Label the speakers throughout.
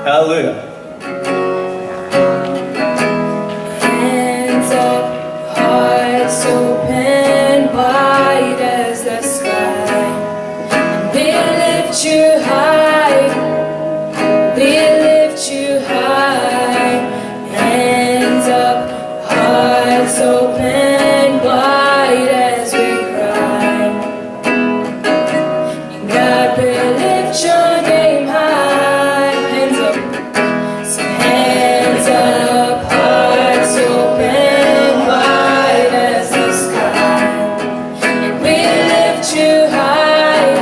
Speaker 1: Hallelujah.
Speaker 2: Hands up, hearts open, wide as the sky. We lift you high, we lift you high. Hands up, hearts open, wide as we cry. God, we lift your name high. Hands up, so hands up, hearts open, wide as the sky. And we lift you high,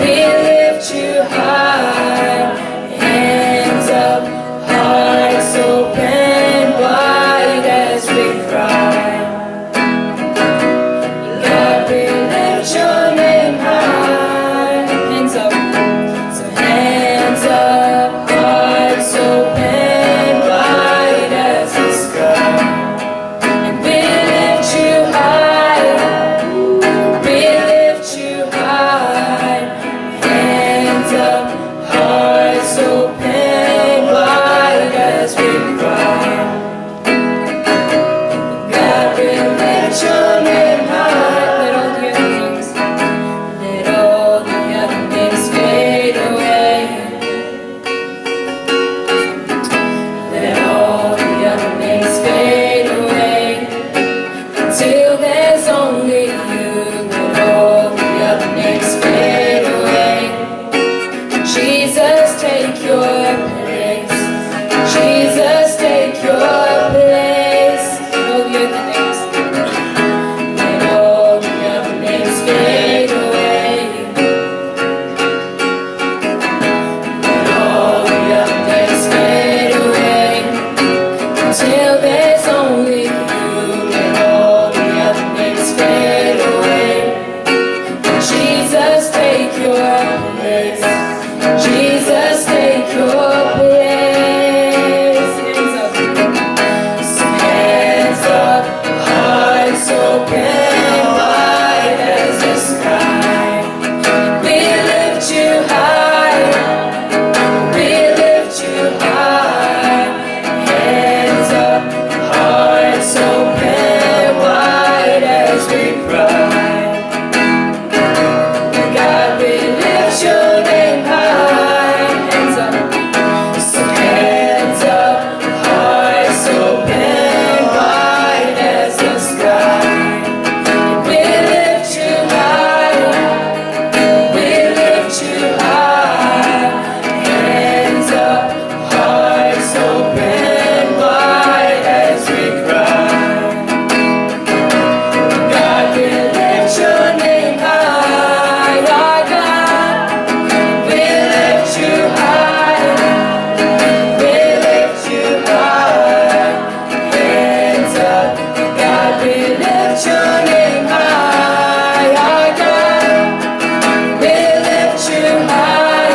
Speaker 2: we lift you high. Hands up, hearts open, wide as we cry. God, we lift your name high. Hands up, so hands up, hearts open, wide as the sky. And we lift you high, we lift you high. Hands up, hearts open, wide as we cry. God, we lift your name high. Let all the other things, let all the other things fade away. Let all the other things fade away. Until there's only you. Let all the other things fade away. Jesus, take your place. Jesus, take your place. Let all the other things, let all the other things fade away. Let all the other things fade away. Until there's only you. Let all the other things fade away. Jesus, take your place. Jesus, take your place. Hands up. So hands up, hearts open, wide as the sky. We lift you high, we lift you high. Hands up, hearts open, wide as we cry. God, we lift your name high. Hands up, so hands up, hearts open, wide as the sky. We lift you high, we lift you high. Hands up, hearts open, wide as we cry. God, we lift your name high, our God. We lift you high, we lift you high. Hands up, God, we lift your name high, our God. We lift you high,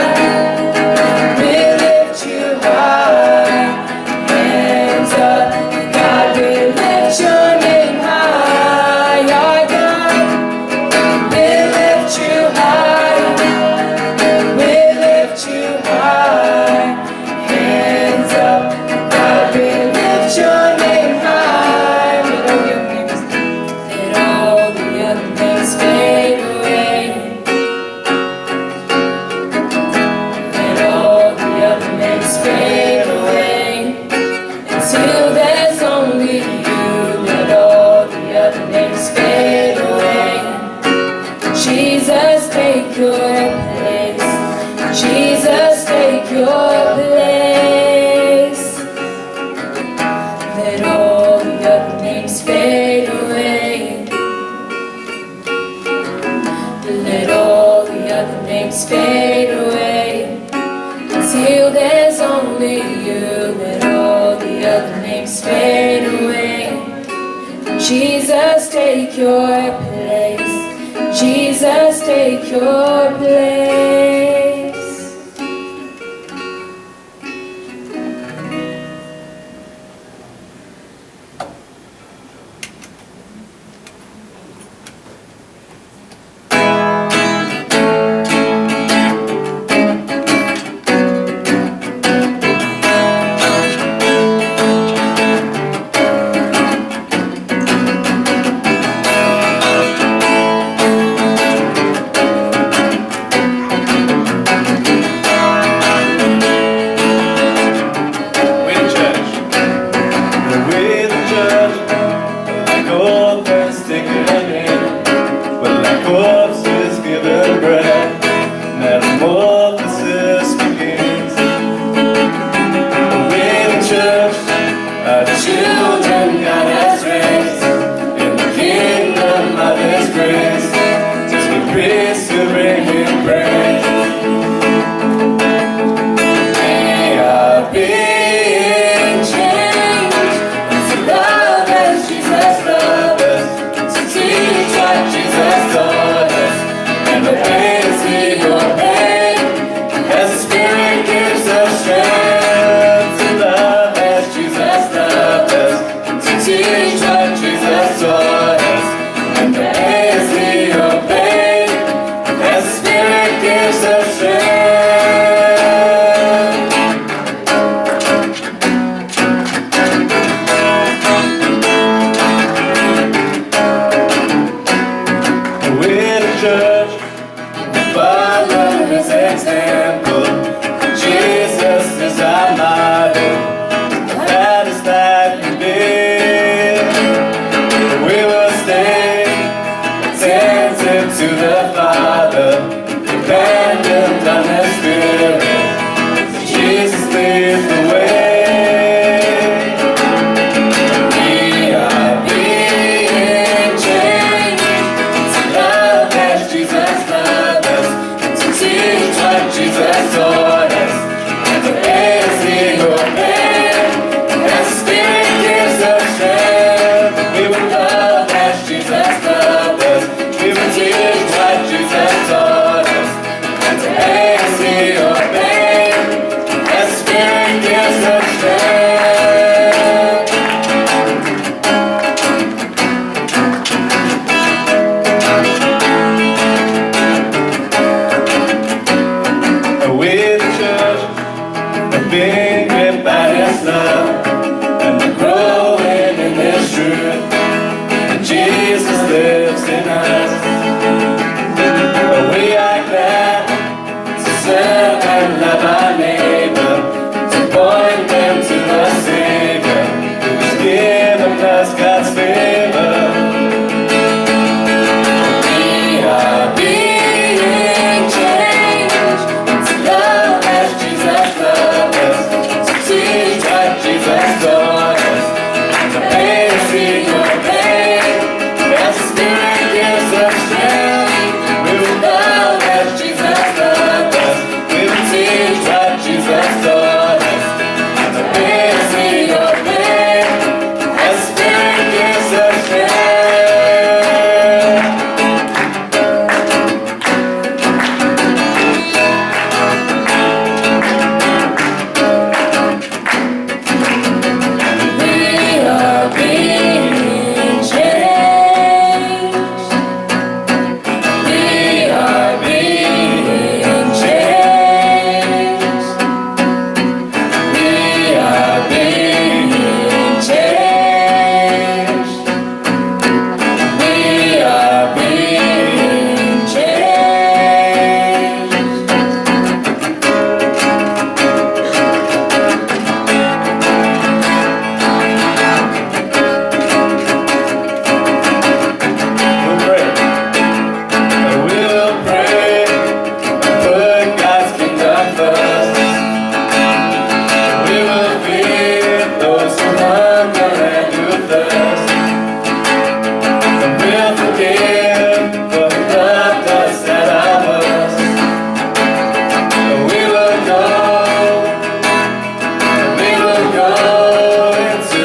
Speaker 2: we lift you high. Hands up, God, we lift your name high, our God. We lift you high, we lift you high. Hands up, God, we lift your name high. Let all the other things fade away. Let all the other things fade away. Until there's only you. Let all the other things fade away. Jesus, take your place. Jesus, take your place. Let all the other things fade away. Let all the other things fade away. Until there's only you. Let all the other things fade away. Jesus, take your place. Jesus, take your place.
Speaker 1: leads the way. We are being changed to love as Jesus loved us, to teach what Jesus taught us, and to as we obey, as the Spirit gives us strength. We will love as Jesus loved us, we will teach what Jesus taught us, and to as we obey, as the Spirit gives us strength. We the church have been gripped by His love, and we're growing in this truth that Jesus lives in us. We are glad to serve and love our neighbor, to point them to the Savior who's given us God's favor. We are being changed to love as Jesus loved us, to teach what Jesus taught us, and to as we obey, as the Spirit gives us strength. We will love as Jesus loved us, we will teach what Jesus taught us, and to as we obey, as the Spirit gives us strength. We are being changed. We are being changed. We are being changed. We are being changed. We'll pray and put God's kingdom first. We will feed those who hunger and who thirst. And we'll forgive for He loved us at our worst. And we will go into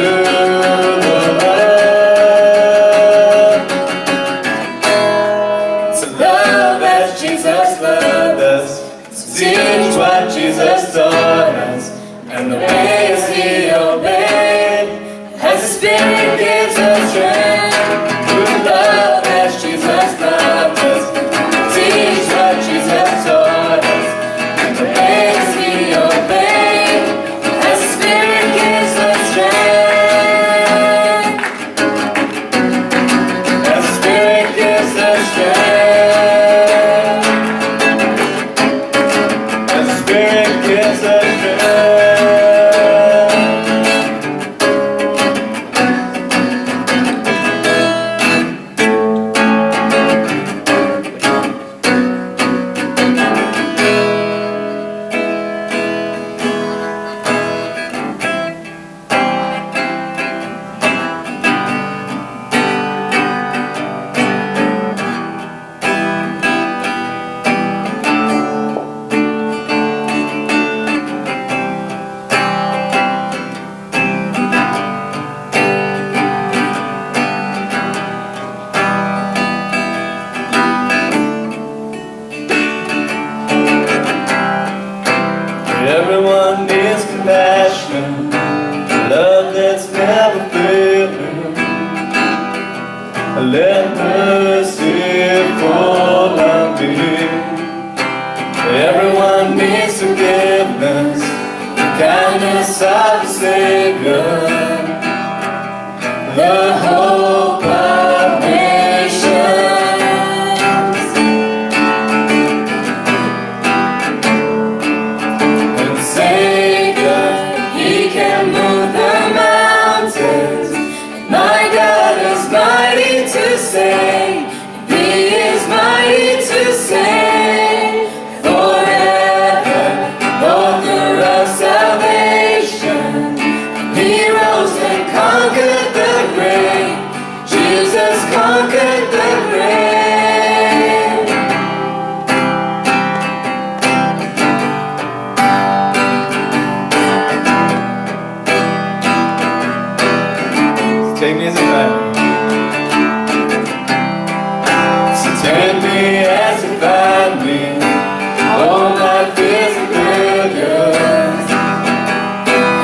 Speaker 1: the world to love as Jesus loved us, to teach what Jesus taught us, and the ways we obey, as the Spirit gives us strength. We will love as Jesus loved us, teach what Jesus taught us, and the ways we obey, as the Spirit gives us strength. As the Spirit gives us strength. As the Spirit gives us strength. Everyone needs compassion, love that's never failing. Let mercy fall on me. Everyone needs forgiveness, the kindness of the Savior, the hope of nations. And Savior, He can move the mountains. My God is mighty to save. He is mighty to save. Forever, author of salvation.
Speaker 3: take me as a family. So take me as a family. All my fears and failures.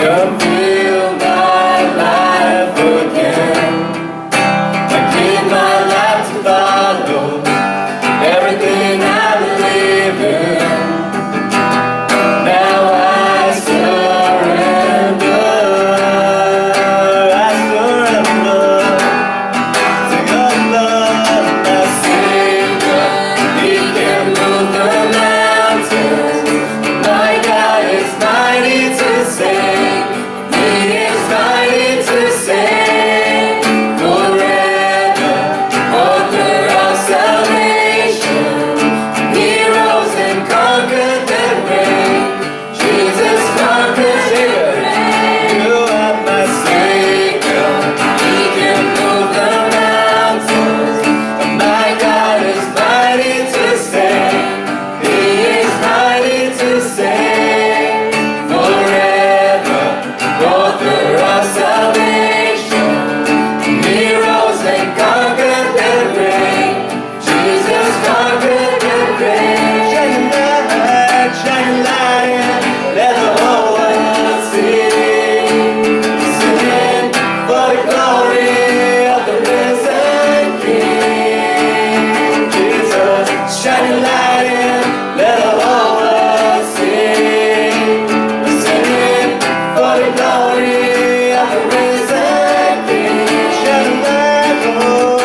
Speaker 3: Come fill my life again. I give my life to follow everything I believe in. Now I surrender. I surrender to your love, my Savior. He can move the mountains. My God is mighty to save. He is mighty to save. Forever, author of salvation. He rose and conquered the grave. Jesus conquered the grave. You are my Savior. He can move the mountains. My God is mighty to save. He is mighty to save. Forever, author of salvation. He rose and conquered the grave. Jesus conquered the grave. Shine your light, let the whole world see. Sing for the glory of the risen King. Jesus, shine your light in, let the whole world see. Sing for the glory of the risen King. Shine your light, oh,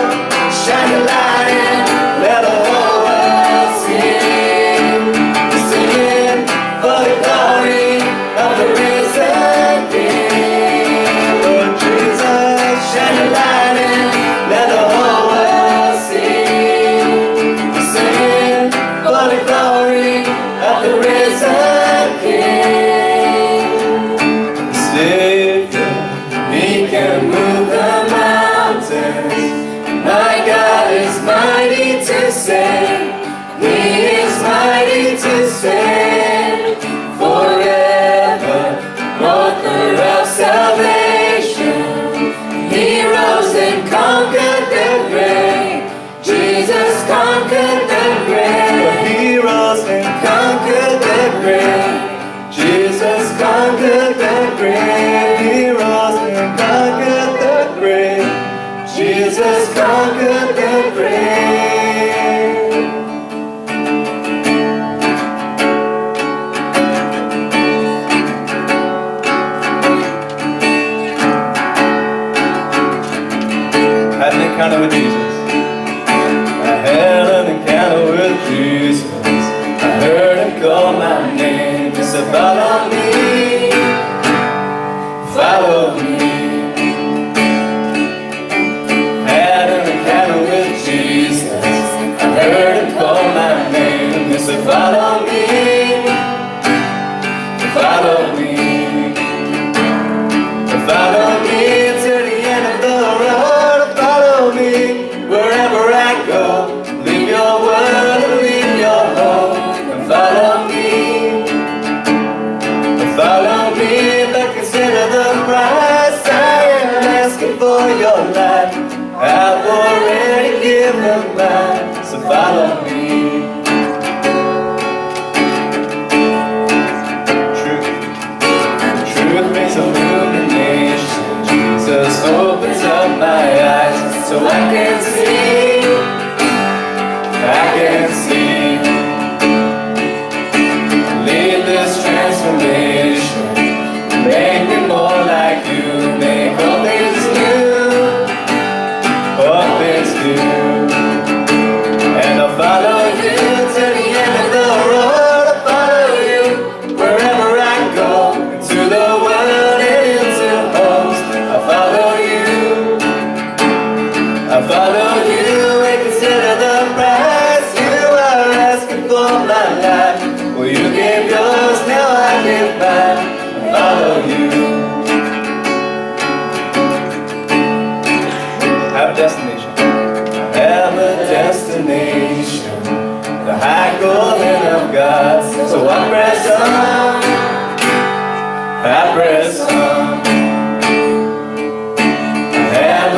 Speaker 3: shine your light in, let the whole world see. Singing for the glory of the risen King. Lord Jesus, shine your light in, let the whole world see. Singing for the glory of the risen King. Savior, He can move the mountains. My God is mighty to save. He is mighty to save. Forever, author of salvation. He rose and conquered the grave. Jesus conquered the grave. He rose and conquered the grave. Jesus conquered the grave. He rose and conquered the grave. Jesus conquered the grave. I had an encounter with Jesus. I had an encounter with Jesus. I heard Him call my name. He said, follow me, follow me. Had an encounter with Jesus. I heard Him call my name. He said, follow me, follow me. Follow me to the end of the road. Follow me wherever I go. Leave your world and leave your home. And follow me. Follow me, but consider the price I am asking for your life. I've already given mine, so follow me. Truth brings illumination. Jesus opens up my eyes so I can see. I can see. Lead this transformation. Make me more like you. Make all things new. All things new. And I'll follow you to the end of the road. I'll follow you wherever I go. Into the world and into homes. I'll follow you. I'll follow you and consider the price you are asking for my life. Well, you gave yours, now I give mine. I'll follow you. I have a destination. I have a destination. The high calling of God. So I press on. I press on. I have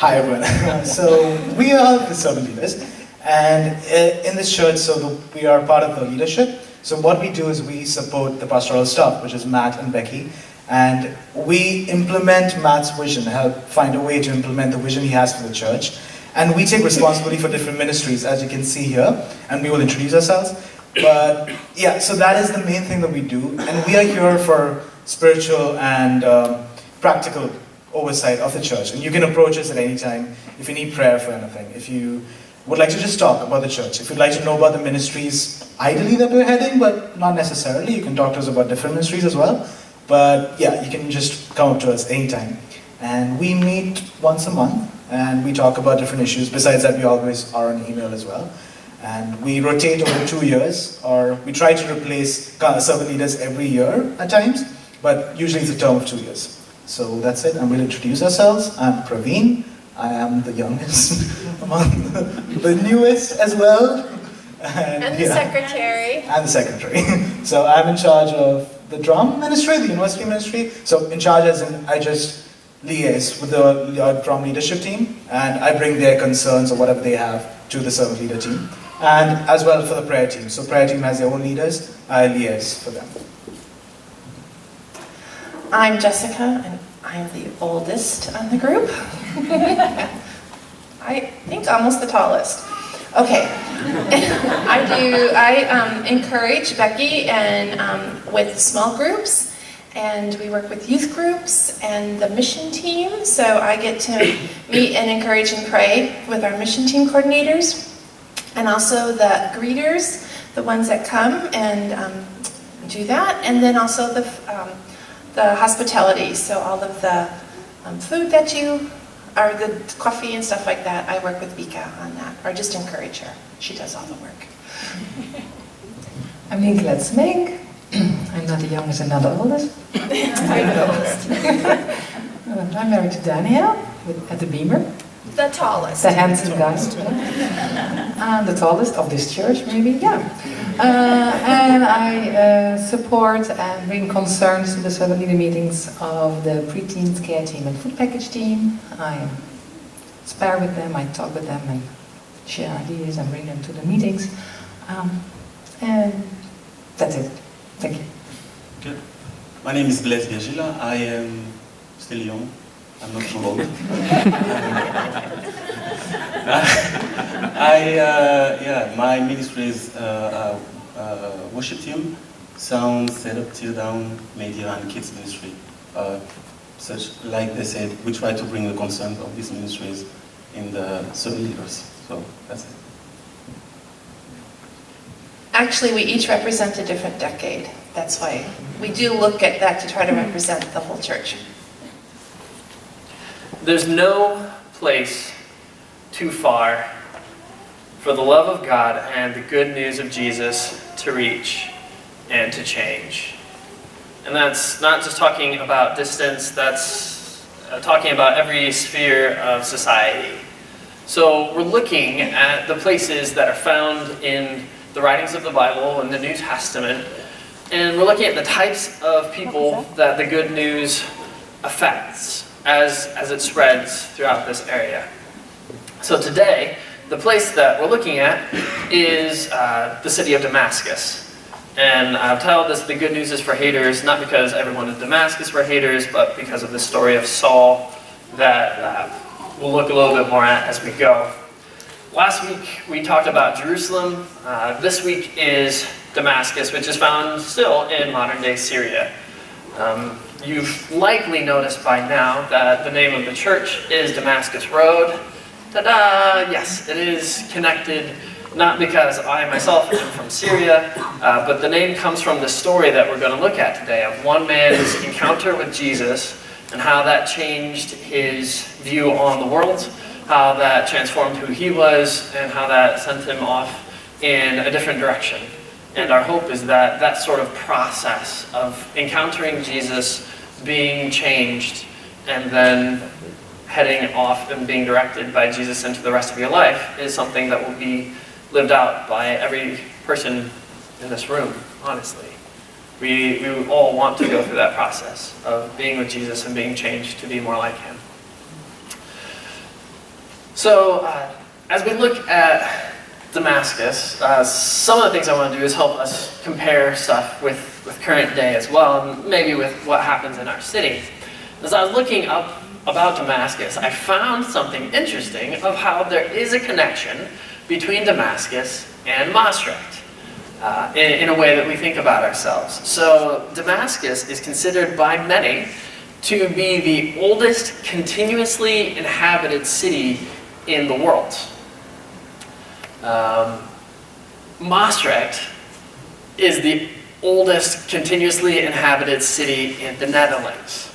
Speaker 4: Hi everyone. So we are the servant leaders, and in this church, we are part of the leadership. So what we do is we support the pastoral staff, which is Matt and Becky, and we implement Matt's vision, help find a way to implement the vision he has for the church. And we take responsibility for different ministries, as you can see here, and we will introduce ourselves. But yeah, so that is the main thing that we do, and we are here for spiritual and practical oversight of the church. And you can approach us at any time if you need prayer for anything, if you would like to just talk about the church, if you'd like to know about the ministries ideally that we're heading, but not necessarily. You can talk to us about different ministries as well. But yeah, you can just come up to us anytime. And we meet once a month, and we talk about different issues. Besides that, we always are on email as well. And we rotate over 2 years, or we try to replace servant leaders every year at times, but usually it's a term of 2 years. So that's it, and we'll introduce ourselves. I'm Praveen. I am the youngest among the newest as well.
Speaker 2: And the secretary.
Speaker 4: And the secretary. So I'm in charge of the drum ministry, the university ministry. So in charge as in, I just liaise with the drum leadership team, and I bring their concerns or whatever they have to the servant leader team. And as well for the prayer team. So prayer team has their own leaders, I liaise for them.
Speaker 5: I'm Jessica, and I'm the oldest in the group. I think almost the tallest. Okay. I encourage Becky and with small groups, and we work with youth groups and the mission team. So I get to meet and encourage and pray with our mission team coordinators, and also the greeters, the ones that come and do that, and then also the hospitality, so all of the food that or the coffee and stuff like that. I work with Vika on that, or just encourage her. She does all the work.
Speaker 6: I'm Nicolette Smink. I'm not the youngest and not the oldest. I'm the oldest. I'm married to Daniel at the Beamer.
Speaker 2: The tallest.
Speaker 6: The handsome guy. The tallest of this church, maybe, yeah. And I support and bring concerns to the servant leader meetings of the pre-teens care team and food package team. I spar with them, I talk with them and share ideas and bring them to the meetings. And that's it. Thank you.
Speaker 7: Good. My name is Blaise Virgila. I am still young. I'm not too old. My ministry is worship team, sound, setup, tear down, media, and kids ministry. Such, like they said, we try to bring the concern of these ministries in the servant leaders. So that's it.
Speaker 5: Actually, we each represent a different decade. That's why we do look at that to try to represent the whole church.
Speaker 8: There's no place too far for the love of God and the good news of Jesus to reach and to change. And that's not just talking about distance, that's talking about every sphere of society. So we're looking at the places that are found in the writings of the Bible and the New Testament, and we're looking at the types of people that the good news affects as it spreads throughout this area. So today, the place that we're looking at is the city of Damascus. And I've titled this "The Good News is for Haters," not because everyone in Damascus were haters, but because of the story of Saul that we'll look a little bit more at as we go. Last week we talked about Jerusalem. This week is Damascus, which is found still in modern-day Syria. You've likely noticed by now that the name of the church is DamascusRoad. Ta-da! Yes, it is connected, not because I myself am from Syria, but the name comes from the story that we're going to look at today of one man's encounter with Jesus and how that changed his view on the world, how that transformed who he was, and how that sent him off in a different direction. And our hope is that that sort of process of encountering Jesus, being changed, and then heading off and being directed by Jesus into the rest of your life is something that will be lived out by every person in this room, honestly. We all want to go through that process of being with Jesus and being changed to be more like him. So, as we look at Damascus, some of the things I want to do is help us compare stuff with current day as well, and maybe with what happens in our city. As I was looking up about Damascus, I found something interesting of how there is a connection between Damascus and Maastricht in a way that we think about ourselves. So Damascus is considered by many to be the oldest continuously inhabited city in the world. Maastricht is the oldest continuously inhabited city in the Netherlands.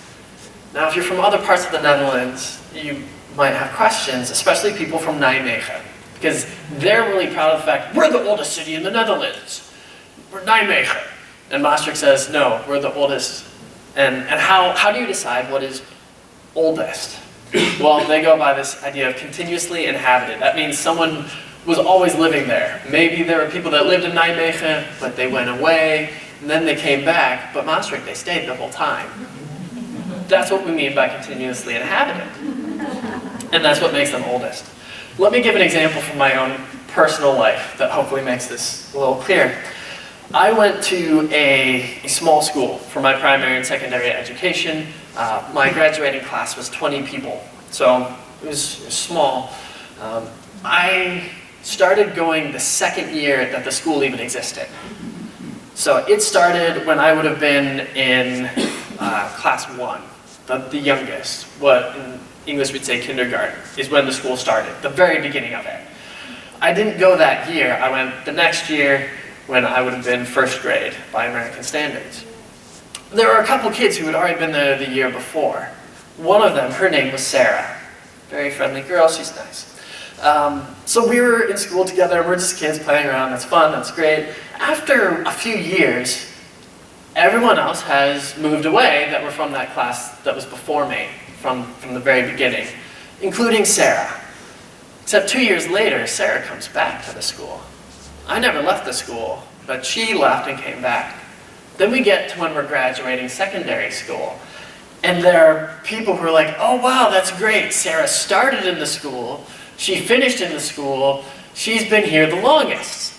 Speaker 8: Now, if you're from other parts of the Netherlands, you might have questions, especially people from Nijmegen, because they're really proud of the fact, we're the oldest city in the Netherlands. We're Nijmegen. And Maastricht says, no, we're the oldest. And how do you decide what is oldest? Well, they go by this idea of continuously inhabited. That means someone was always living there. Maybe there were people that lived in Nijmegen, but they went away, and then they came back, but Maastricht, they stayed the whole time. That's what we mean by continuously inhabited. And that's what makes them oldest. Let me give an example from my own personal life that hopefully makes this a little clear. I went to a small school for my primary and secondary education. My graduating class was 20 people, so it was small. I started going the second year that the school even existed. So it started when I would have been in class 1, the youngest. What in English we'd say kindergarten, is when the school started, the very beginning of it. I didn't go that year. I went the next year when I would have been first grade by American standards. There were a couple kids who had already been there the year before. One of them, her name was Sarah. Very friendly girl, she's nice. So we were in school together, we're just kids playing around, that's fun, that's great. After a few years, everyone else has moved away that were from that class that was before me, from the very beginning, including Sarah. Except 2 years later, Sarah comes back to the school. I never left the school, but she left and came back. Then we get to when we're graduating secondary school, and there are people who are like, oh wow, that's great, Sarah started in the school, she finished in the school, she's been here the longest.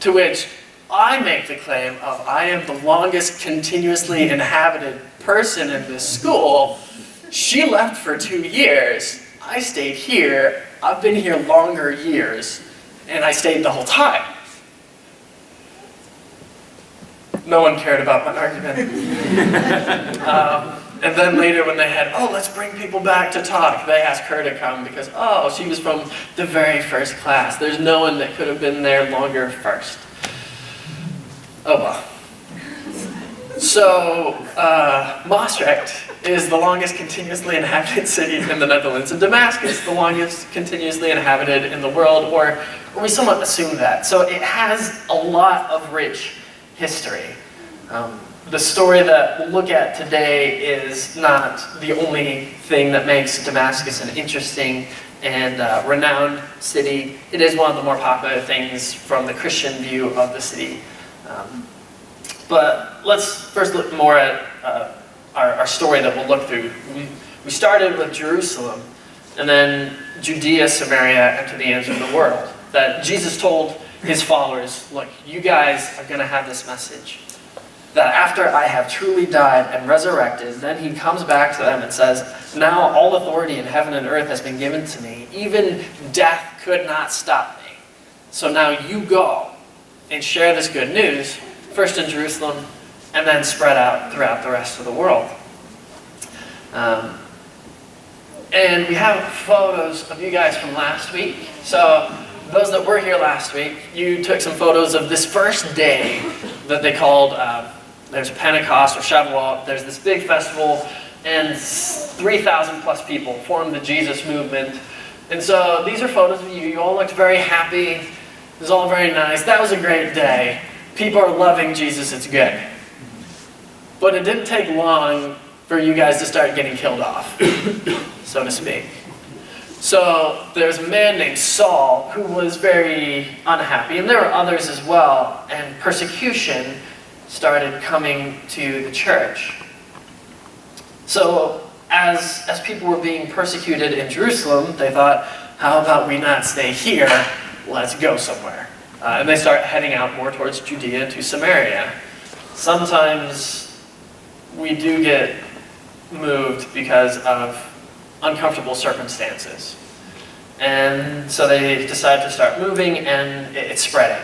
Speaker 8: To which I make the claim of I am the longest continuously inhabited person in this school. She left for 2 years, I stayed here, I've been here longer years, and I stayed the whole time. No one cared about my argument. And then later when they had, oh, let's bring people back to talk, they asked her to come because, oh, she was from the very first class. There's no one that could have been there longer first. Oh well. So, Maastricht is the longest continuously inhabited city in the Netherlands, and Damascus, the longest continuously inhabited in the world, or we somewhat assume that. So it has a lot of rich history. The story that we'll look at today is not the only thing that makes Damascus an interesting and renowned city. It is one of the more popular things from the Christian view of the city. But let's first look more at our story that we'll look through. We started with Jerusalem, and then Judea, Samaria, and to the ends of the world. That Jesus told his followers, look, you guys are going to have this message. That after I have truly died and resurrected, then he comes back to them and says, now all authority in heaven and earth has been given to me. Even death could not stop me. So now you go and share this good news, first in Jerusalem, and then spread out throughout the rest of the world. And we have photos of you guys from last week. So those that were here last week, you took some photos of this first day that they called, there's Pentecost or Shavuot, there's this big festival, and 3,000 plus people formed the Jesus movement. And so these are photos of you. You all looked very happy. It was all very nice. That was a great day. People are loving Jesus. It's good. But it didn't take long for you guys to start getting killed off, so to speak. So there's a man named Saul who was very unhappy, and there were others as well, and persecution started coming to the church. So as people were being persecuted in Jerusalem, they thought, how about we not stay here? Let's go somewhere. And they start heading out more towards Judea to Samaria. Sometimes we do get moved because of uncomfortable circumstances. And so they decide to start moving, and it's spreading.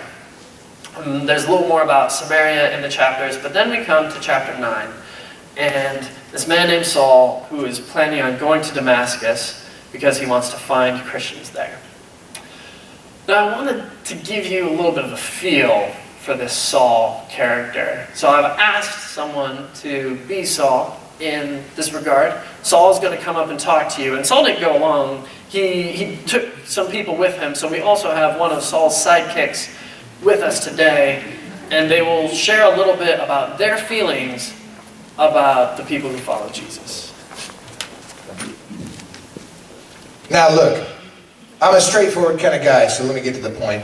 Speaker 8: There's a little more about Samaria in the chapters, but then we come to chapter 9. And this man named Saul, who is planning on going to Damascus because he wants to find Christians there. Now, I wanted to give you a little bit of a feel for this Saul character. So I've asked someone to be Saul in this regard. Saul is going to come up and talk to you. And Saul didn't go along. He took some people with him. So we also have one of Saul's sidekicks with us today. And they will share a little bit about their feelings about the people who follow Jesus.
Speaker 9: Now look, I'm a straightforward kind of guy, so let me get to the point.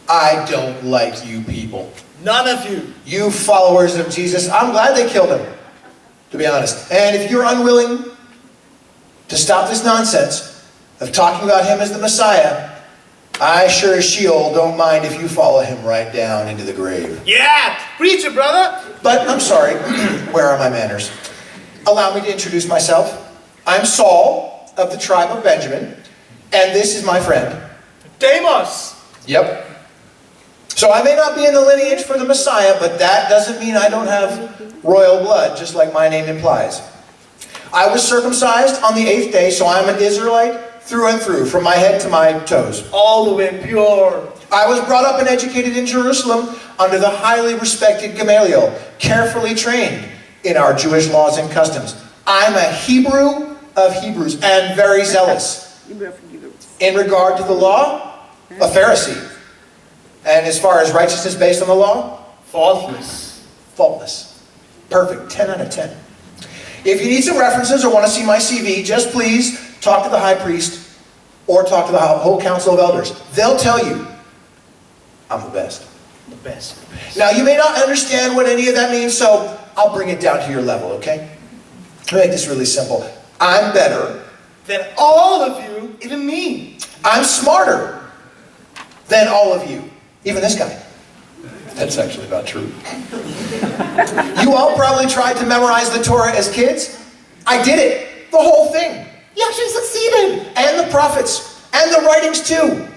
Speaker 9: I don't like you people.
Speaker 4: None of you.
Speaker 9: You followers of Jesus, I'm glad they killed him, to be honest. And if you're unwilling to stop this nonsense of talking about him as the Messiah, I sure as Sheol don't mind if you follow him right down into the grave.
Speaker 4: Yeah, preach it, brother.
Speaker 9: But I'm sorry, where are my manners? Allow me to introduce myself. I'm Saul of the tribe of Benjamin, and this is my friend.
Speaker 4: Demas.
Speaker 9: Yep. So I may not be in the lineage for the Messiah, but that doesn't mean I don't have royal blood, just like my name implies. I was circumcised on the 8th day, so I'm an Israelite through and through, from my head to my toes.
Speaker 4: All the way pure.
Speaker 9: I was brought up and educated in Jerusalem under the highly respected Gamaliel, carefully trained in our Jewish laws and customs. I'm a Hebrew of Hebrews and very zealous. In regard to the law, a Pharisee. And as far as righteousness based on the law,
Speaker 4: Faultless.
Speaker 9: faultless. Perfect. 10 out of 10. If you need some references or want to see my CV, just please talk to the high priest or talk to the whole council of elders. They'll tell you I'm the best.
Speaker 4: The best.
Speaker 9: Now, you may not understand what any of that means, so I'll bring it down to your level, okay? Let me make this really simple. I'm better.
Speaker 4: Then all of you, even me.
Speaker 9: I'm smarter than all of you. Even this guy. That's actually not true. You all probably tried to memorize the Torah as kids. I did it. The whole thing. You actually succeeded. And the prophets. And the writings too.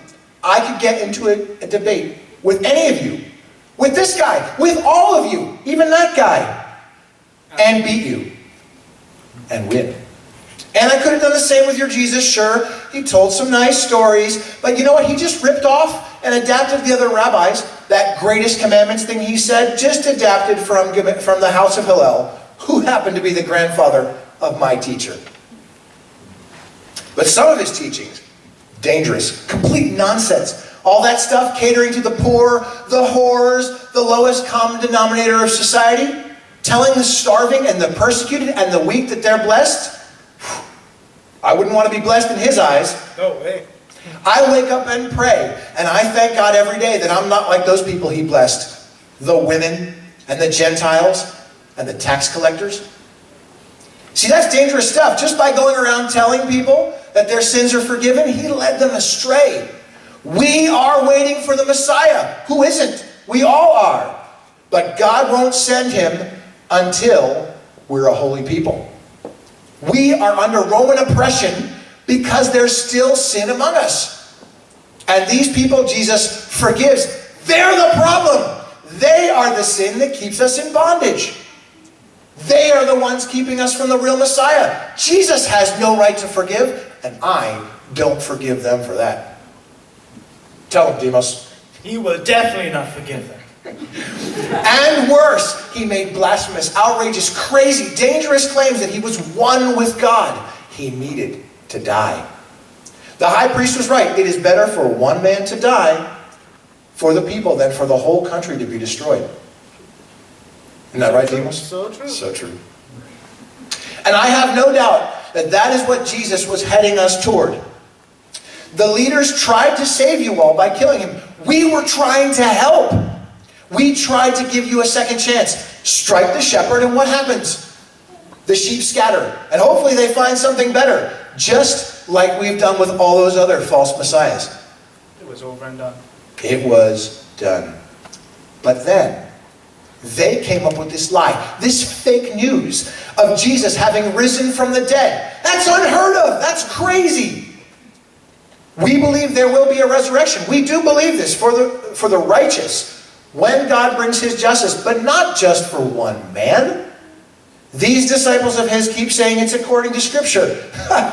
Speaker 9: I could get into a debate with any of you. With this guy. With all of you. Even that guy. And beat you. And win. And I could have done the same with your Jesus, sure. He told some nice stories. But you know what? He just ripped off and adapted the other rabbis. That greatest commandments thing he said, just adapted from the house of Hillel, who happened to be the grandfather of my teacher. But some of his teachings, dangerous, complete nonsense. All that stuff catering to the poor, the whores, the lowest common denominator of society, telling the starving and the persecuted and the weak that they're blessed. I wouldn't want to be blessed in his eyes.
Speaker 4: No way.
Speaker 9: I wake up and pray, and I thank God every day that I'm not like those people he blessed. The women, and the Gentiles, and the tax collectors. See, that's dangerous stuff. Just by going around telling people that their sins are forgiven, he led them astray. We are waiting for the Messiah. Who isn't? We all are. But God won't send him until we're a holy people. We are under Roman oppression because there's still sin among us. And these people Jesus forgives. They're the problem. They are the sin that keeps us in bondage. They are the ones keeping us from the real Messiah. Jesus has no right to forgive, and I don't forgive them for that. Tell him, Demas.
Speaker 4: He will definitely not forgive them.
Speaker 9: And worse, he made blasphemous, outrageous, crazy, dangerous claims that he was one with God. He needed to die. The high priest was right. It is better for one man to die for the people than for the whole country to be destroyed. Isn't that right, Demas?
Speaker 4: So true.
Speaker 9: So true. And I have no doubt that that is what Jesus was heading us toward. The leaders tried to save you all by killing him. We were trying to help. We tried to give you a second chance. Strike the shepherd, and what happens? The sheep scatter, and hopefully they find something better, just like we've done with all those other false messiahs.
Speaker 4: It was over and done.
Speaker 9: It was done. But then, they came up with this lie, this fake news of Jesus having risen from the dead. That's unheard of. That's crazy. We believe there will be a resurrection. We do believe this for the righteous when God brings his justice, but not just for one man. These disciples of his keep saying it's according to Scripture.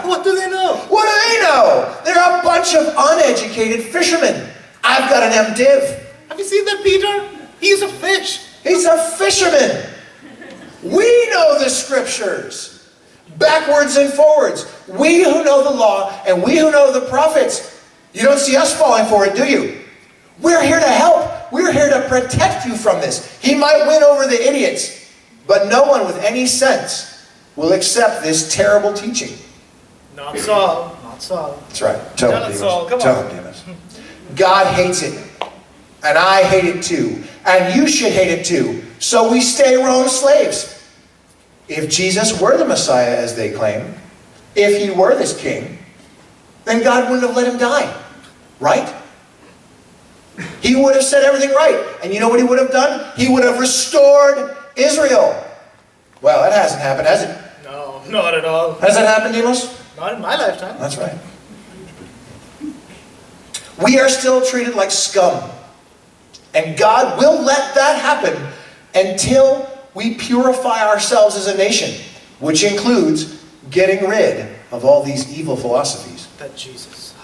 Speaker 3: What do they know?
Speaker 9: What do they know? They're a bunch of uneducated fishermen. I've got an MDiv.
Speaker 3: Have you seen that Peter? He's a fish.
Speaker 9: He's a fisherman. We know the Scriptures, backwards and forwards. We who know the law and we who know the prophets. You don't see us falling for it, do you? We're here to help. We're here to protect you from this. He might win over the idiots, but no one with any sense will accept this terrible teaching.
Speaker 4: Not Saul. Not Saul.
Speaker 9: That's right. Tell him, Demas.
Speaker 4: Saul, come
Speaker 9: Tell
Speaker 4: on.
Speaker 9: him, Demas. God hates it. And I hate it too. And you should hate it too. So we stay Rome's slaves. If Jesus were the Messiah, as they claim, if he were this king, then God wouldn't have let him die. Right? He would have said everything right. And you know what he would have done? He would have restored Israel. Well, that hasn't happened, has it?
Speaker 4: No, not at all.
Speaker 9: Has that happened, Demas?
Speaker 4: Not in my lifetime.
Speaker 9: That's right. We are still treated like scum. And God will let that happen until we purify ourselves as a nation, which includes getting rid of all these evil philosophies.
Speaker 4: That Jesus.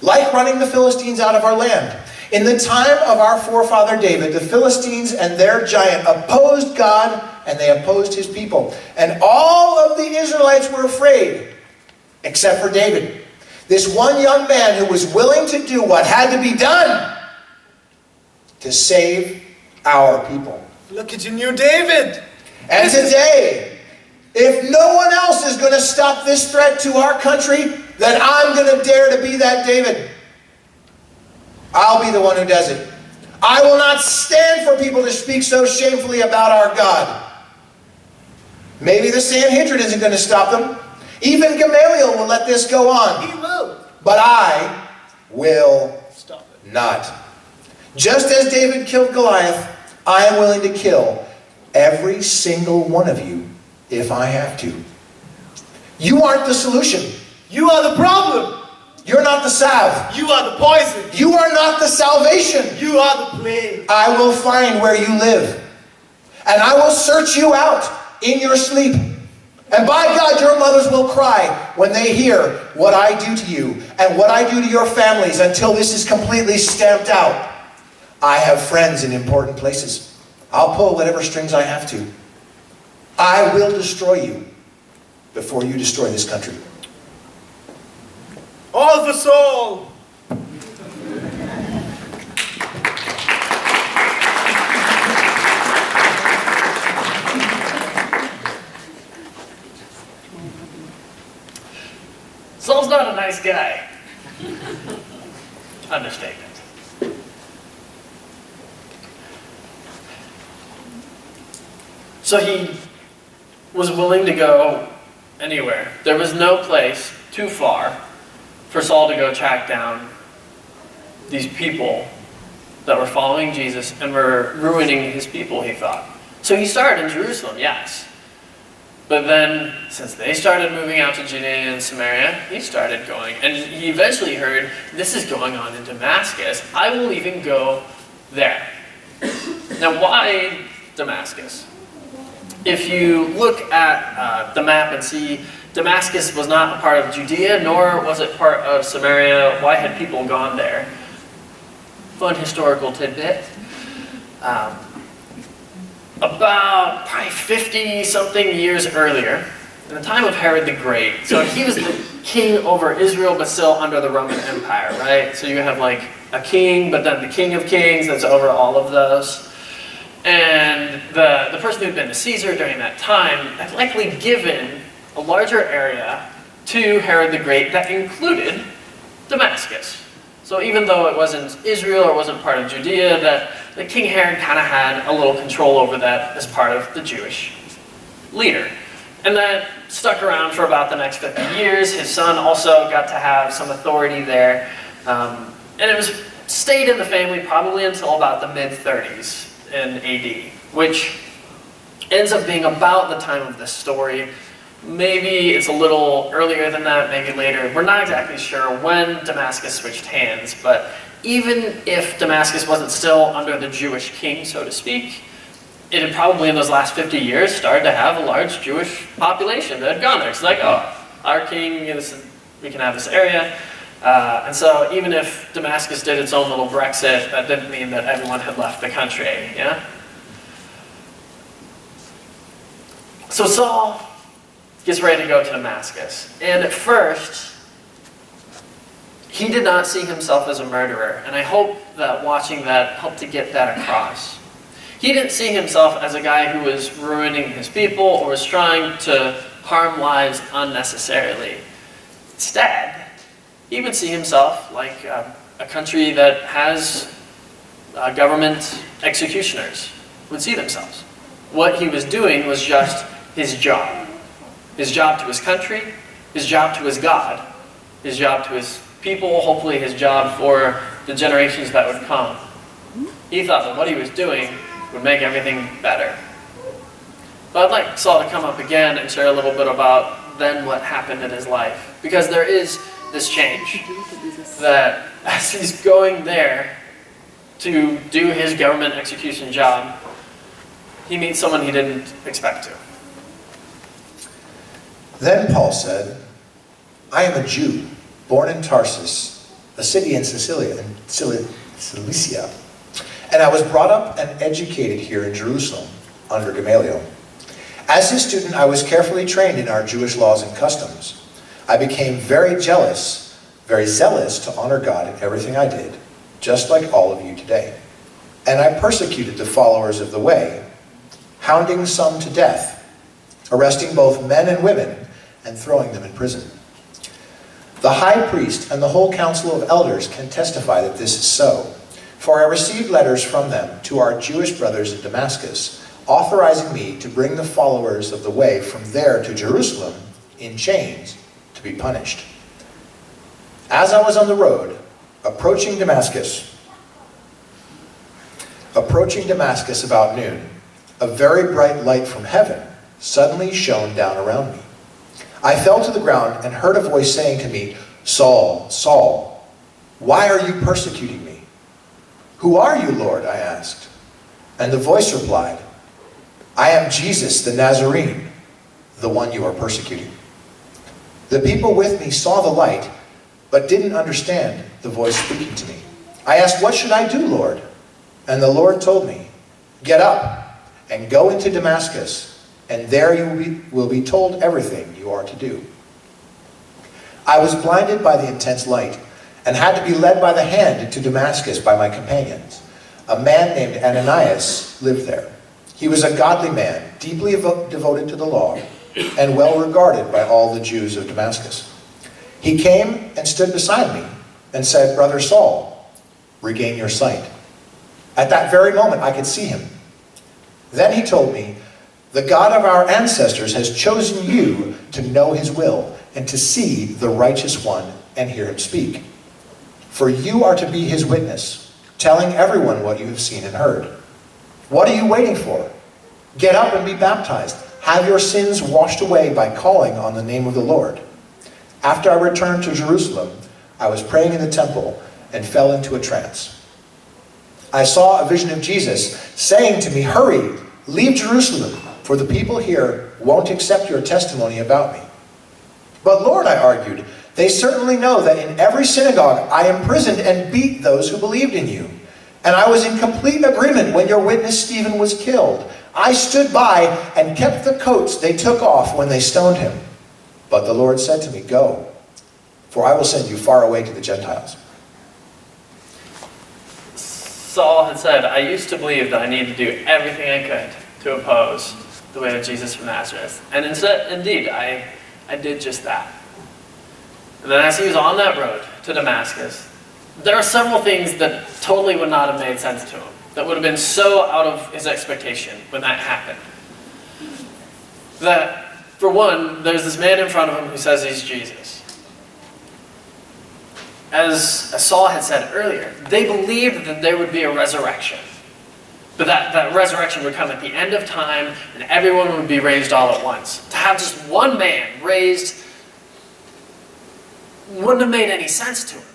Speaker 9: Like running the Philistines out of our land. In the time of our forefather David, the Philistines and their giant opposed God and they opposed his people. And all of the Israelites were afraid, except for David. This one young man who was willing to do what had to be done to save our people.
Speaker 4: Look at you, new David.
Speaker 9: And today, if no one else is going to stop this threat to our country, then I'm going to dare to be that David. I'll be the one who does it. I will not stand for people to speak so shamefully about our God. Maybe the Sanhedrin isn't going to stop them. Even Gamaliel will let this go on.
Speaker 4: He will.
Speaker 9: But I will
Speaker 4: Stop it.
Speaker 9: not. Just as David killed Goliath, I am willing to kill every single one of you if I have to. You aren't the solution.
Speaker 4: You are the problem.
Speaker 9: You're not the salve.
Speaker 4: You are the poison.
Speaker 9: You are not the salvation.
Speaker 4: You are the plague.
Speaker 9: I will find where you live. And I will search you out in your sleep. And by God, your mothers will cry when they hear what I do to you and what I do to your families until this is completely stamped out. I have friends in important places. I'll pull whatever strings I have to. I will destroy you before you destroy this country.
Speaker 4: All the soul.
Speaker 8: Saul's not a nice guy. Understatement. So he was willing to go anywhere. There was no place too far for Saul to go track down these people that were following Jesus and were ruining his people, he thought. So he started in Jerusalem, yes. But then, since they started moving out to Judea and Samaria, he started going. And he eventually heard, this is going on in Damascus. I will even go there. Now, why Damascus? If you look at the map and see Damascus was not a part of Judea, nor was it part of Samaria, why had people gone there? Fun historical tidbit. About probably 50-something years earlier, in the time of Herod the Great, so he was the king over Israel, but still under the Roman Empire, right? So you have like a king, but then the king of kings that's over all of those. And the person who'd been the Caesar during that time had likely given a larger area to Herod the Great that included Damascus. So even though it wasn't Israel or wasn't part of Judea, that King Herod kind of had a little control over that as part of the Jewish leader. And that stuck around for about the next 50 years. His son also got to have some authority there. And it was stayed in the family probably until about the mid-30s in AD, which ends up being about the time of this story. Maybe it's a little earlier than that, maybe later. We're not exactly sure when Damascus switched hands, but even if Damascus wasn't still under the Jewish king, so to speak, it had probably in those last 50 years started to have a large Jewish population that had gone there. It's like, oh, our king, we can have this area. And so even if Damascus did its own little Brexit, that didn't mean that everyone had left the country, yeah? So Saul gets ready to go to Damascus. And at first, he did not see himself as a murderer. And I hope that watching that helped to get that across. He didn't see himself as a guy who was ruining his people or was trying to harm lives unnecessarily. Instead, he would see himself like a country that has government executioners would see themselves. What he was doing was just his job. His job to his country, his job to his God, his job to his people, hopefully his job for the generations that would come. He thought that what he was doing would make everything better. But I'd like Saul to come up again and share a little bit about then what happened in his life. Because there is this change that as he's going there to do his government execution job, he meets someone he didn't expect to.
Speaker 9: Then Paul said, I am a Jew, born in Tarsus, a city in Cilicia, and I was brought up and educated here in Jerusalem under Gamaliel. As his student, I was carefully trained in our Jewish laws and customs. I became very zealous to honor God in everything I did, just like all of you today. And I persecuted the followers of the way, hounding some to death, arresting both men and women, and throwing them in prison. The high priest and the whole council of elders can testify that this is so. For I received letters from them to our Jewish brothers in Damascus, authorizing me to bring the followers of the way from there to Jerusalem in chains to be punished. As I was on the road, approaching Damascus about noon, a very bright light from heaven suddenly shone down around me. I fell to the ground and heard a voice saying to me, Saul, Saul, why are you persecuting me? Who are you, Lord? I asked. And the voice replied, I am Jesus the Nazarene, the one you are persecuting. The people with me saw the light, but didn't understand the voice speaking to me. I asked, what should I do, Lord? And the Lord told me, get up and go into Damascus, and there you will be told everything you are to do. I was blinded by the intense light, and had to be led by the hand to Damascus by my companions. A man named Ananias lived there. He was a godly man, deeply devoted to the law, and well regarded by all the Jews of Damascus. He came and stood beside me and said, Brother Saul, regain your sight. At that very moment I could see him. Then he told me, the God of our ancestors has chosen you to know his will and to see the righteous one and hear him speak. For you are to be his witness, telling everyone what you have seen and heard. What are you waiting for? Get up and be baptized. Have your sins washed away by calling on the name of the Lord. After I returned to Jerusalem, I was praying in the temple and fell into a trance. I saw a vision of Jesus saying to me, hurry, leave Jerusalem, for the people here won't accept your testimony about me. But Lord, I argued, they certainly know that in every synagogue I imprisoned and beat those who believed in you. And I was in complete agreement when your witness Stephen was killed. I stood by and kept the coats they took off when they stoned him. But the Lord said to me, go, for I will send you far away to the Gentiles.
Speaker 8: Saul had said, I used to believe that I needed to do everything I could to oppose the way of Jesus from Nazareth. And indeed, I did just that. And then as he was on that road to Damascus, there are several things that totally would not have made sense to him, that would have been so out of his expectation when that happened. that, for one, there's this man in front of him who says he's Jesus. As Saul had said earlier, they believed that there would be a resurrection. But that resurrection would come at the end of time, and everyone would be raised all at once. To have just one man raised wouldn't have made any sense to him.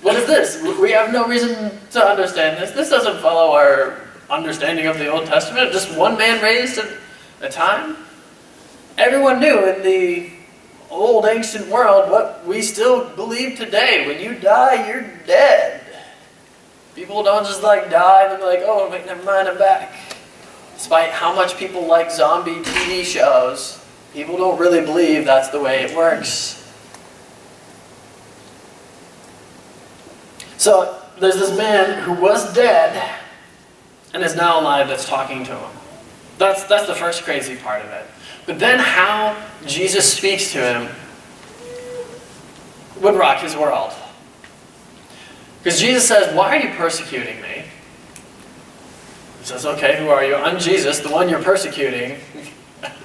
Speaker 8: What is this? We have no reason to understand this. This doesn't follow our understanding of the Old Testament. Just one man raised at a time. Everyone knew in the old ancient world what we still believe today. When you die, you're dead. People don't just like die and be like, oh, wait, never mind, I'm back. Despite how much people like zombie TV shows, people don't really believe that's the way it works. So there's this man who was dead and is now alive that's talking to him. That's the first crazy part of it. But then how Jesus speaks to him would rock his world. Because Jesus says, why are you persecuting me? He says, okay, who are you? I'm Jesus, the one you're persecuting.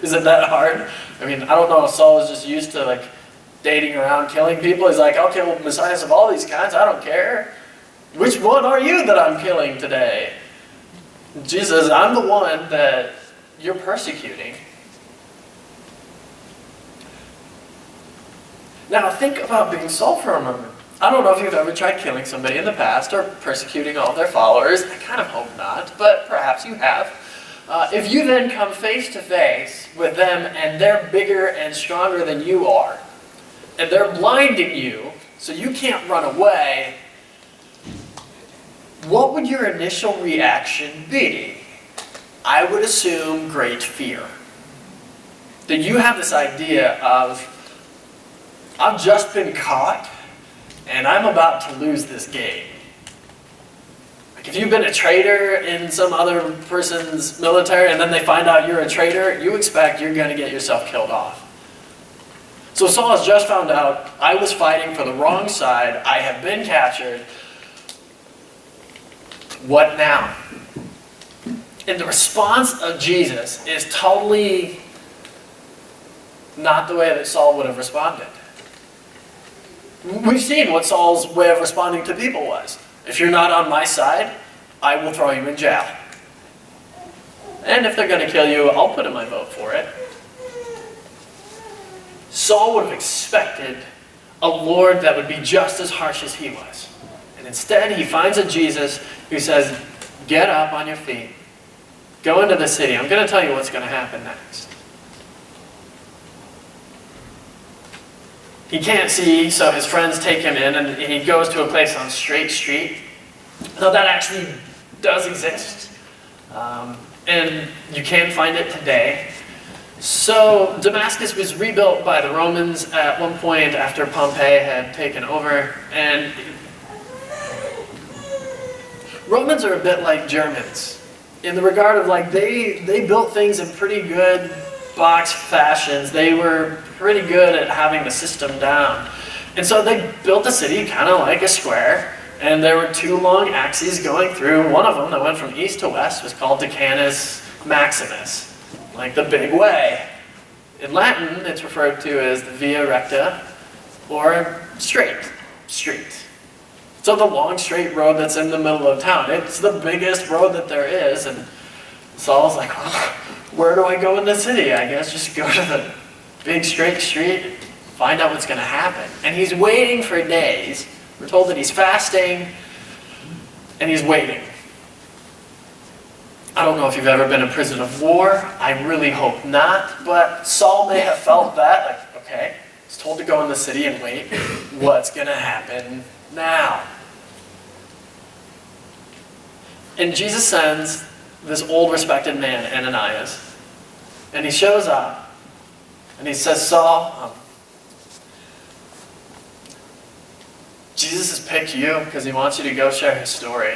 Speaker 8: Is it that hard? I mean, I don't know if Saul was just used to like dating around, killing people. He's like, okay, well, messiahs of all these kinds, I don't care. Which one are you that I'm killing today? Jesus, I'm the one that you're persecuting. Now think about being Saul for a moment. I don't know if you've ever tried killing somebody in the past or persecuting all their followers. I kind of hope not, but perhaps you have. If you then come face to face with them and they're bigger and stronger than you are, and they're blinding you so you can't run away, what would your initial reaction be? I would assume great fear. That you have this idea of, I've just been caught, and I'm about to lose this game. Like if you've been a traitor in some other person's military and then they find out you're a traitor, you expect you're going to get yourself killed off. So Saul has just found out, I was fighting for the wrong side, I have been captured. What now? And the response of Jesus is totally not the way that Saul would have responded. We've seen what Saul's way of responding to people was. If you're not on my side, I will throw you in jail. And if they're going to kill you, I'll put in my vote for it. Saul would have expected a Lord that would be just as harsh as he was. And instead, he finds a Jesus who says, get up on your feet. Go into the city. I'm going to tell you what's going to happen next. He can't see, so his friends take him in, and he goes to a place on Straight Street. Now that actually does exist, and you can find it today. So Damascus was rebuilt by the Romans at one point after Pompey had taken over, and Romans are a bit like Germans in the regard of like they built things in pretty good box fashions. They were pretty good at having the system down. And so they built the city kind of like a square, and there were two long axes going through. One of them that went from east to west was called Decanus Maximus, like the big way. In Latin, it's referred to as the Via Recta, or straight street. So the long straight road that's in the middle of town, it's the biggest road that there is, and Saul's like, well, where do I go in the city? I guess just go to the big straight street, find out what's going to happen. And he's waiting for days. We're told that he's fasting, and he's waiting. I don't know if you've ever been a prisoner of war. I really hope not. But Saul may have felt that. Like, okay, he's told to go in the city and wait. What's going to happen now? And Jesus sends this old respected man, Ananias, and he shows up, and he says, Saul, Jesus has picked you because he wants you to go share his story.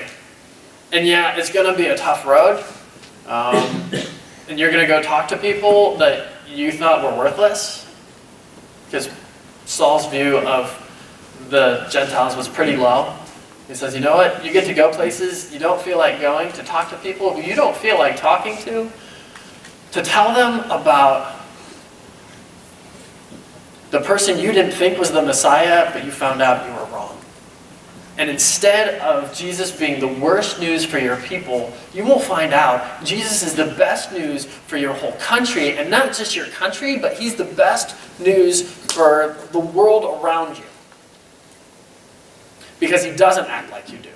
Speaker 8: And yeah, it's going to be a tough road, and you're going to go talk to people that you thought were worthless, because Saul's view of the Gentiles was pretty low. He says, you know what, you get to go places you don't feel like going, to talk to people who you don't feel like talking to. to tell them about the person you didn't think was the Messiah, but you found out you were wrong. And instead of Jesus being the worst news for your people, you will find out Jesus is the best news for your whole country, and not just your country, but he's the best news for the world around you. Because he doesn't act like you do.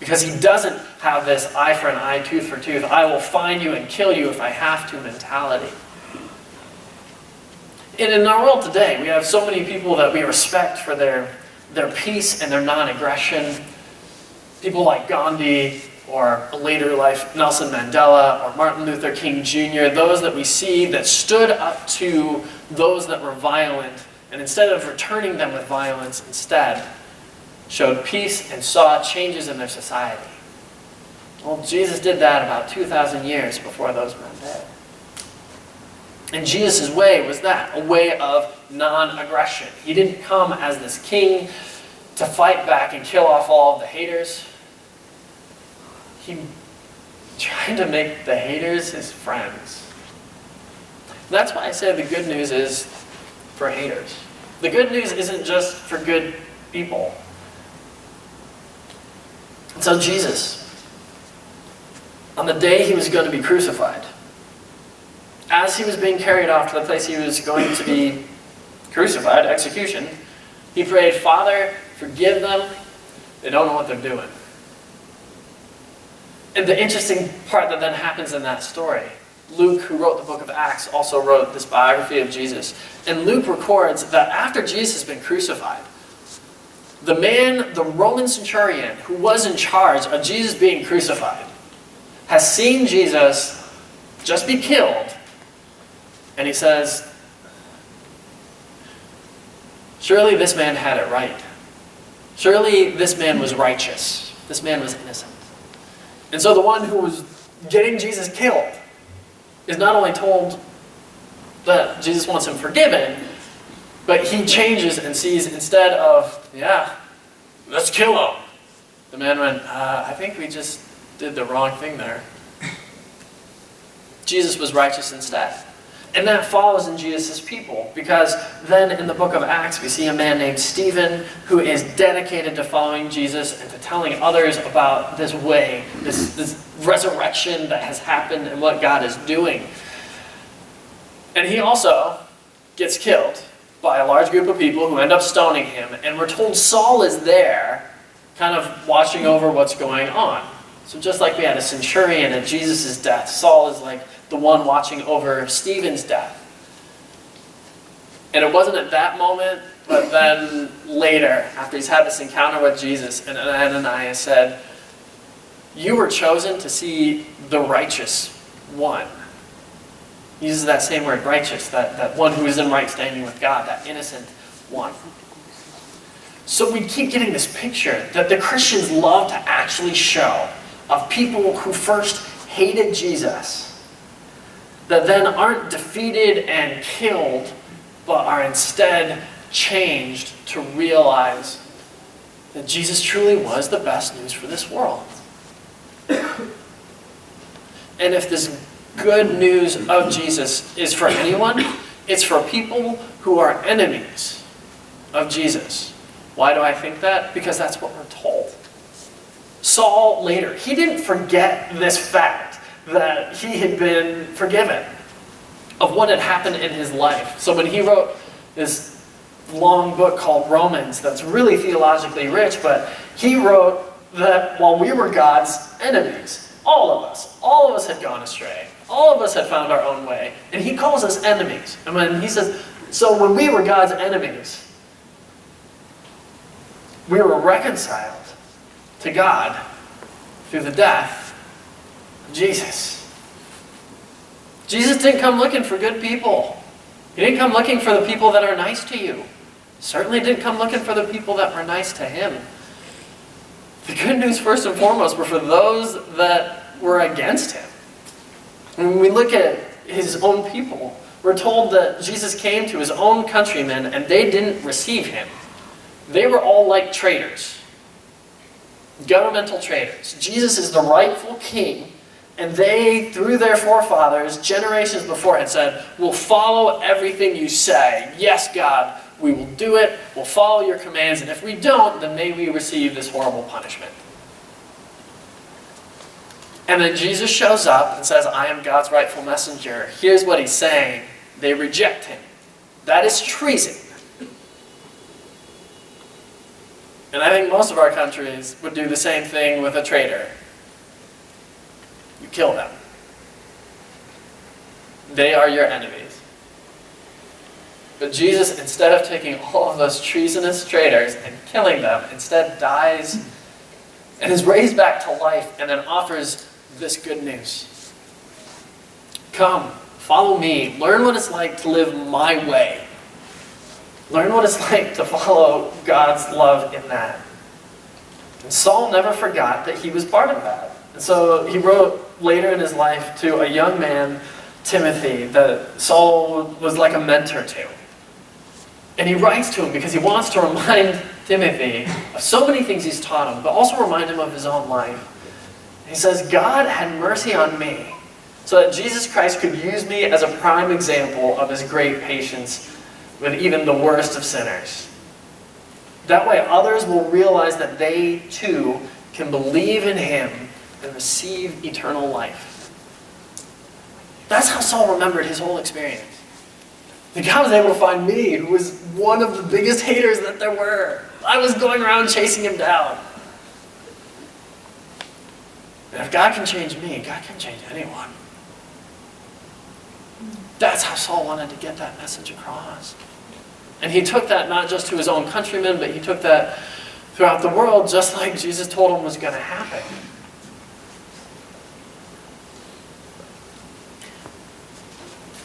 Speaker 8: Because he doesn't have this eye for an eye, tooth for tooth, I will find you and kill you if I have to mentality. And in our world today, we have so many people that we respect for their peace and their non-aggression. People like Gandhi, or later life Nelson Mandela, or Martin Luther King Jr., those that we see that stood up to those that were violent, and instead of returning them with violence, instead showed peace and saw changes in their society. Well, Jesus did that about 2,000 years before those men did. And Jesus' way was that, a way of non-aggression. He didn't come as this king to fight back and kill off all of the haters. He tried to make the haters his friends. That's why I say the good news is for haters. The good news isn't just for good people. And so Jesus, on the day he was going to be crucified, as he was being carried off to the place he was going to be crucified, execution, he prayed, Father, forgive them. They don't know what they're doing. And the interesting part that then happens in that story, Luke, who wrote the book of Acts, also wrote this biography of Jesus. And Luke records that after Jesus had been crucified, the Roman centurion who was in charge of Jesus being crucified, has seen Jesus just be killed. And he says, surely this man had it right. Surely this man was righteous. This man was innocent. And so the one who was getting Jesus killed is not only told that Jesus wants him forgiven, but he changes and sees, instead of, yeah, let's kill him, the man went, I think we just did the wrong thing there. Jesus was righteous instead. And that follows in Jesus' people, because then in the book of Acts we see a man named Stephen who is dedicated to following Jesus and to telling others about this way, this resurrection that has happened and what God is doing. And he also gets killed by a large group of people who end up stoning him, and we're told Saul is there kind of watching over what's going on. So just like we had a centurion at Jesus' death, Saul is like the one watching over Stephen's death. And it wasn't at that moment, but then later, after he's had this encounter with Jesus, and Ananias said, you were chosen to see the righteous one. He uses that same word, righteous, that one who is in right standing with God, that innocent one. So we keep getting this picture that the Christians love to actually show of people who first hated Jesus, that then aren't defeated and killed, but are instead changed to realize that Jesus truly was the best news for this world. And if this good news of Jesus is for anyone, it's for people who are enemies of Jesus. Why do I think that? Because that's what we're told. Saul later, he didn't forget this fact that he had been forgiven of what had happened in his life. So when he wrote this long book called Romans that's really theologically rich, but he wrote that while we were God's enemies, all of us had gone astray. All of us had found our own way. And he calls us enemies. And when he says, so when we were God's enemies, we were reconciled to God through the death of Jesus. Jesus didn't come looking for good people. He didn't come looking for the people that are nice to you. Certainly didn't come looking for the people that were nice to him. The good news, first and foremost, were for those that were against him. When we look at his own people, we're told that Jesus came to his own countrymen and they didn't receive him. They were all like traitors. Governmental traitors. Jesus is the rightful king, And they, through their forefathers, generations before, had said, we'll follow everything you say. Yes, God, we will do it. We'll follow your commands. And if we don't, then may we receive this horrible punishment. And then Jesus shows up and says, I am God's rightful messenger. Here's what he's saying. They reject him. That is treason. And I think most of our countries would do the same thing with a traitor. You kill them. They are your enemies. But Jesus, instead of taking all of those treasonous traitors and killing them, instead dies and is raised back to life and then offers this good news. Come, follow me. Learn what it's like to live my way. Learn what it's like to follow God's love in that. And Saul never forgot that he was part of that. And so he wrote later in his life to a young man, Timothy, that Saul was like a mentor to. And he writes to him because he wants to remind Timothy of so many things he's taught him, but also remind him of his own life. He says, God had mercy on me so that Jesus Christ could use me as a prime example of his great patience with even the worst of sinners. That way others will realize that they too can believe in him and receive eternal life. That's how Saul remembered his whole experience. And God was able to find me, who was one of the biggest haters that there were. I was going around chasing him down. And if God can change me, God can change anyone. That's how Saul wanted to get that message across. And he took that not just to his own countrymen, but he took that throughout the world, just like Jesus told him was going to happen.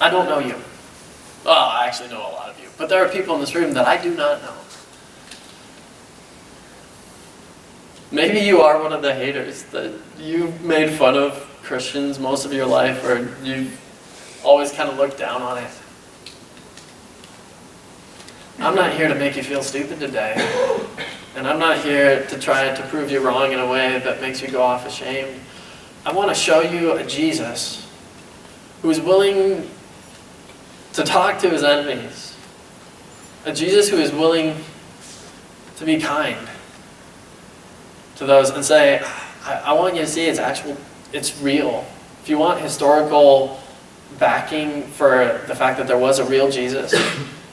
Speaker 8: I don't know you. Well, I actually know a lot of you. But there are people in this room that I do not know. Maybe you are one of the haters, that you've made fun of Christians most of your life, or you've always kind of looked down on it. I'm not here to make you feel stupid today. And I'm not here to try to prove you wrong in a way that makes you go off ashamed. I want to show you a Jesus who is willing to talk to his enemies. A Jesus who is willing to be kind to those and say, I want you to see it's real. If you want historical backing for the fact that there was a real Jesus,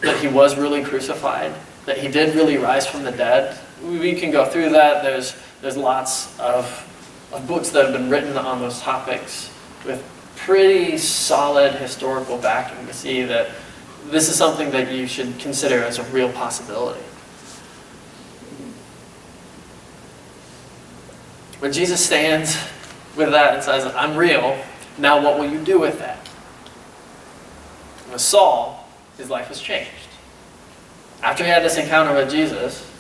Speaker 8: that he was really crucified, that he did really rise from the dead, we can go through that. There's lots of books that have been written on those topics with pretty solid historical backing to see that this is something that you should consider as a real possibility. When Jesus stands with that and says, I'm real, now what will you do with that? And with Saul, his life was changed. After he had this encounter with Jesus,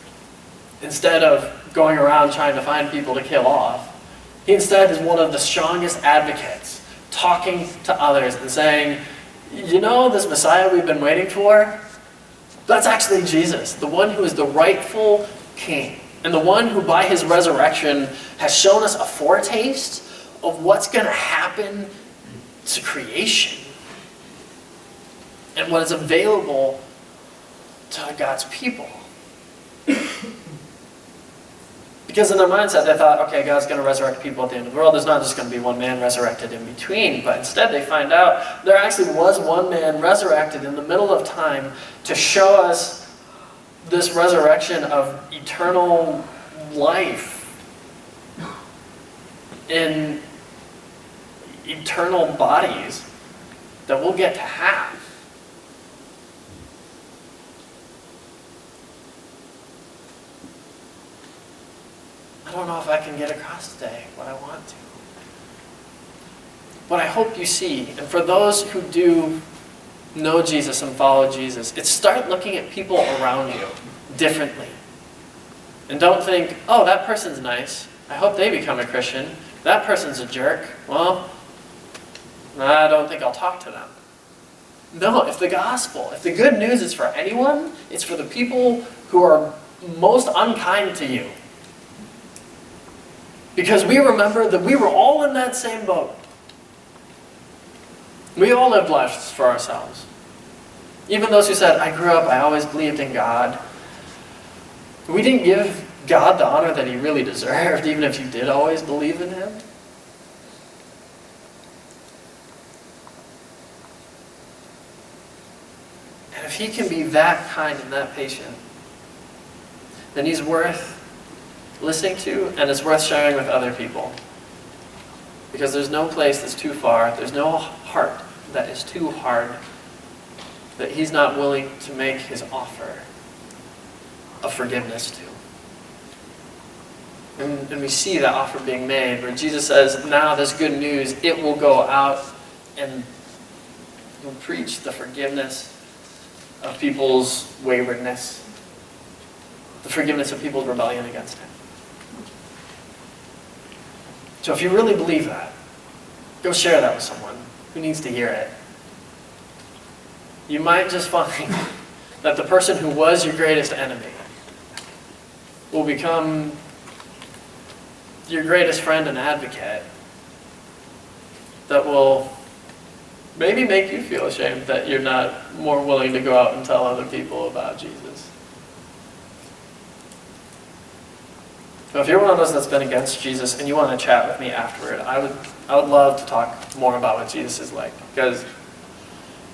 Speaker 8: instead of going around trying to find people to kill off, he instead is one of the strongest advocates, talking to others and saying, you know this Messiah we've been waiting for? That's actually Jesus, the one who is the rightful king, and the one who by his resurrection has shown us a foretaste of what's going to happen to creation and what is available to God's people. Because in their mindset, they thought, okay, God's going to resurrect people at the end of the world. There's not just going to be one man resurrected in between. But instead, they find out there actually was one man resurrected in the middle of time to show us this resurrection of eternal life in eternal bodies that we'll get to have. I don't know if I can get across today what I want to. What I hope you see, and for those who do know Jesus and follow Jesus, it's start looking at people around you differently. And don't think, oh, that person's nice. I hope they become a Christian. That person's a jerk. Well, I don't think I'll talk to them. No, if the gospel, if the good news is for anyone, it's for the people who are most unkind to you. Because we remember that we were all in that same boat. We all lived lives for ourselves. Even those who said, I grew up, I always believed in God. We didn't give God the honor that he really deserved, even if you did always believe in him. And if he can be that kind and that patient, then he's worth listening to, and it's worth sharing with other people. Because there's no place that's too far, there's no heart that is too hard that he's not willing to make his offer of forgiveness to. And we see that offer being made, where Jesus says, now this good news, it will go out and will preach the forgiveness of people's waywardness, the forgiveness of people's rebellion against him. So if you really believe that, go share that with someone who needs to hear it. You might just find that the person who was your greatest enemy will become your greatest friend and advocate, that will maybe make you feel ashamed that you're not more willing to go out and tell other people about Jesus. So if you're one of those that's been against Jesus and you want to chat with me afterward, I would love to talk more about what Jesus is like, because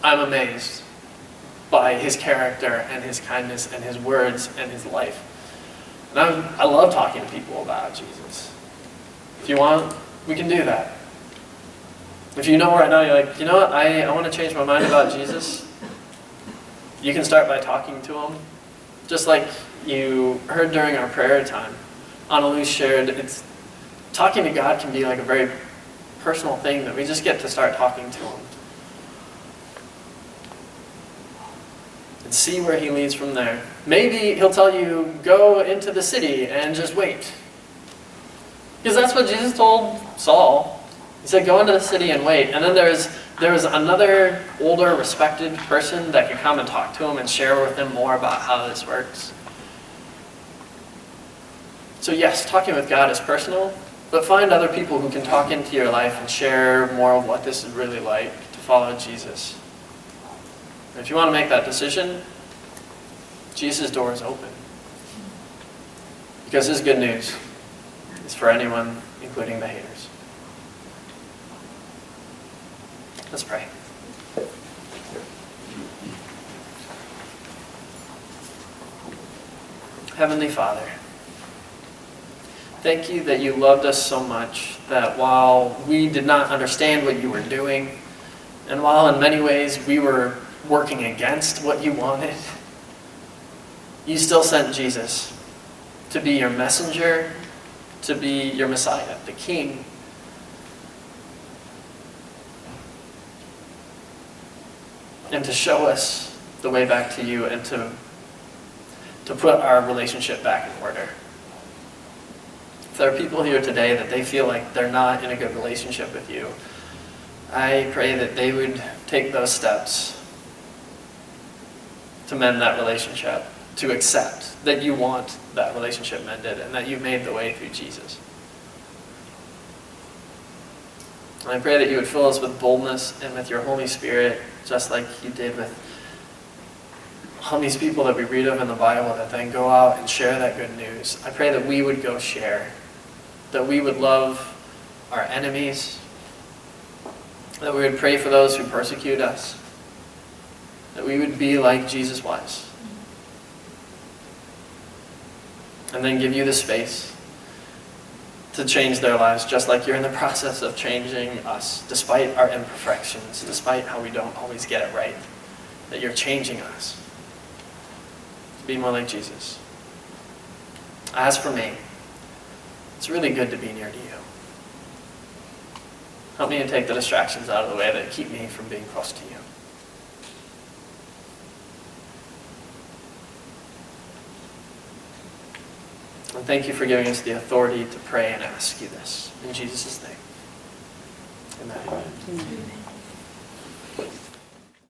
Speaker 8: I'm amazed by his character and his kindness and his words and his life. And I love talking to people about Jesus. If you want, we can do that. If you know right now, you're like, you know what, I want to change my mind about Jesus, you can start by talking to him. Just like you heard during our prayer time, Annalise shared, talking to God can be like a very personal thing that we just get to start talking to him. And see where he leads from there. Maybe he'll tell you, go into the city and just wait. Because that's what Jesus told Saul. He said, go into the city and wait. And then there was another older, respected person that could come and talk to him and share with him more about how this works. So yes, talking with God is personal, but find other people who can talk into your life and share more of what this is really like to follow Jesus. And if you want to make that decision, Jesus' door is open. Because his good news is for anyone, including the haters. Let's pray. Heavenly Father, thank you that you loved us so much that while we did not understand what you were doing, and while in many ways we were working against what you wanted, you still sent Jesus to be your messenger, to be your Messiah, the King. And to show us the way back to you and to put our relationship back in order. If there are people here today that they feel like they're not in a good relationship with you, I pray that they would take those steps to mend that relationship, to accept that you want that relationship mended and that you made the way through Jesus. And I pray that you would fill us with boldness and with your Holy Spirit, just like you did with all these people that we read of in the Bible that then go out and share that good news. I pray that we would go share, that we would love our enemies, that we would pray for those who persecute us, that we would be like Jesus was. And then give you the space to change their lives, just like you're in the process of changing us, despite our imperfections, despite how we don't always get it right, that you're changing us to be more like Jesus. As for me, it's really good to be near to you. Help me to take the distractions out of the way that keep me from being close to you. And thank you for giving us the authority to pray and ask you this. In Jesus' name. Amen.